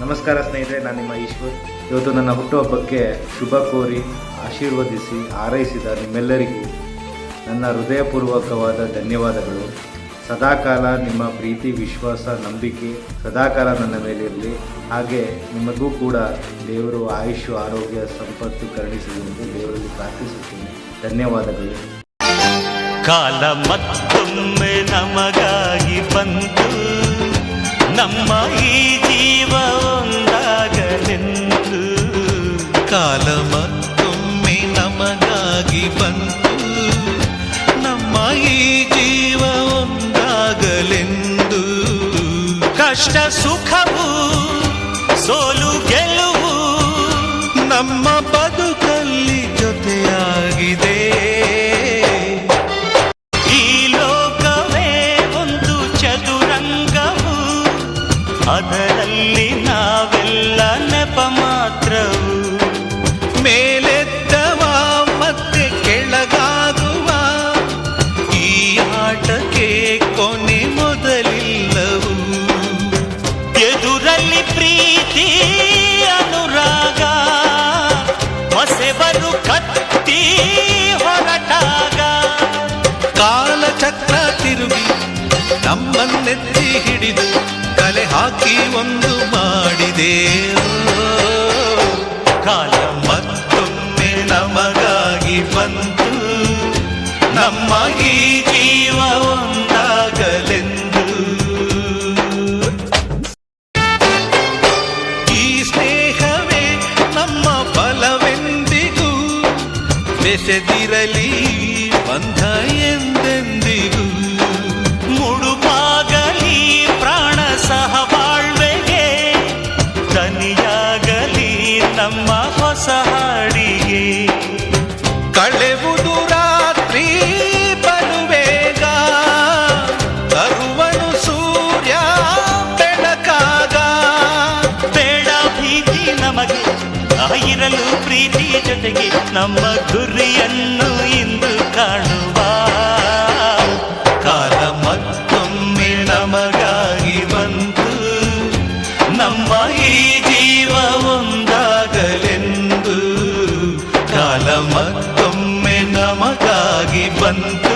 ನಮಸ್ಕಾರ ಸ್ನೇಹಿತರೆ, ನಾನು ನಿಮ್ಮ ಈಶ್ವರ್. ಇವತ್ತು ನನ್ನ ಹುಟ್ಟುಹಬ್ಬಕ್ಕೆ ಶುಭ ಕೋರಿ ಆಶೀರ್ವದಿಸಿ ಹಾರೈಸಿದ ನಿಮ್ಮೆಲ್ಲರಿಗೂ ನನ್ನ ಹೃದಯಪೂರ್ವಕವಾದ ಧನ್ಯವಾದಗಳು. ಸದಾಕಾಲ ನಿಮ್ಮ ಪ್ರೀತಿ, ವಿಶ್ವಾಸ, ನಂಬಿಕೆ ಸದಾಕಾಲ ನನ್ನ ಮೇಲಿರಲಿ. ಹಾಗೆ ನಿಮಗೂ ಕೂಡ ದೇವರು ಆಯುಷ್ಯ, ಆರೋಗ್ಯ, ಸಂಪತ್ತು ಕರುಣಿಸಲಿ ಎಂದು ದೇವರಲ್ಲಿ ಪ್ರಾರ್ಥಿಸುತ್ತೇನೆ. ಧನ್ಯವಾದಗಳು. ಕಾಲ ಮತ್ತೊಮ್ಮೆ ನಮಗಾಗಿ ಬಂತು, ನಮ್ಮ ಈ ಜೀವ ಒಂದಾಗಲೆಂದು. ಕಾಲ ಮತ್ತೊಮ್ಮೆ ನಮಗಾಗಿ ಬಂತು, ನಮ್ಮ ಈ ಜೀವ ಒಂದಾಗಲೆಂದು. ಕಷ್ಟ ಸುಖವು, ಸೋಲು ಗೆಲುವು ನಮ್ಮ ಬದುಕಲ್ಲಿ ಜೊತೆಯಾಗಿದೆ. ಅದರಲ್ಲಿ ನಾವೆಲ್ಲ ನೆಪ ಮಾತ್ರವು. ಮೇಲೆದ್ದವ ಮತ್ತೆ ಕೆಳಗಾಗುವ ಈ ಆಟಕ್ಕೆ ಕೊನೆ ಮೊದಲಿಲ್ಲವು. ಎದುರಲ್ಲಿ ಪ್ರೀತಿ ಅನುರಾಗ, ಹೊಸೆಬರು ಕತ್ತಿ ಹೊರಟಾಗ. ಕಾಲಚಕ್ರ ತಿರುಗಿ ನಮ್ಮನ್ನೆತ್ತಿ ಹಿಡಿದು ಕಲೆ ಹಾಕಿ ಒಂದು ಮಾಡಿದೆ. ಕಾಲ ಮತ್ತೊಮ್ಮೆ ನಮಗಾಗಿ ಬಂತು, ನಮ್ಮ ಈ ಜೀವ ಒಂದಾಗಲೆಂದು. ಈ ಸ್ನೇಹವೇ ನಮ್ಮ ಬಲವೆಂದಿಗೂ, ಬೆಸೆದಿರಲಿ ಬಂಧ ಎಂದೆಂದಿಗೂ. ಮುಡುಪಾಗಲಿ ಪ್ರಾಣ ಸಹಬಾಳ್ವೆಗೆ, ದನಿಯಾಗಲಿ ನಮ್ಮ ಹೊಸ ಹಾಡಿಗೆ. ಕಳೆವುದು ರಾತ್ರಿ ಬರುವೇಗ, ತರುವನು ಸೂರ್ಯ ಬೆಳಕಾಗ. ಬೇಡ ಭೀತಿ ನಮಗೆ, ಇರಲು ಪ್ರೀತಿ ಜೊತೆಗೆ ನಮ್ಮ ಗುರಿಯನ್ನು ಇಂದು ಕಾಣುವ. ಕಾಲ ಮತ್ತೊಮ್ಮೆ ನಮಗಾಗಿ ಬಂತು, ನಮ್ಮ ಈ ಜೀವ ಒಂದಾಗಲೆಂದು. ಕಾಲ ಮತ್ತೊಮ್ಮೆ ನಮಗಾಗಿ ಬಂತು,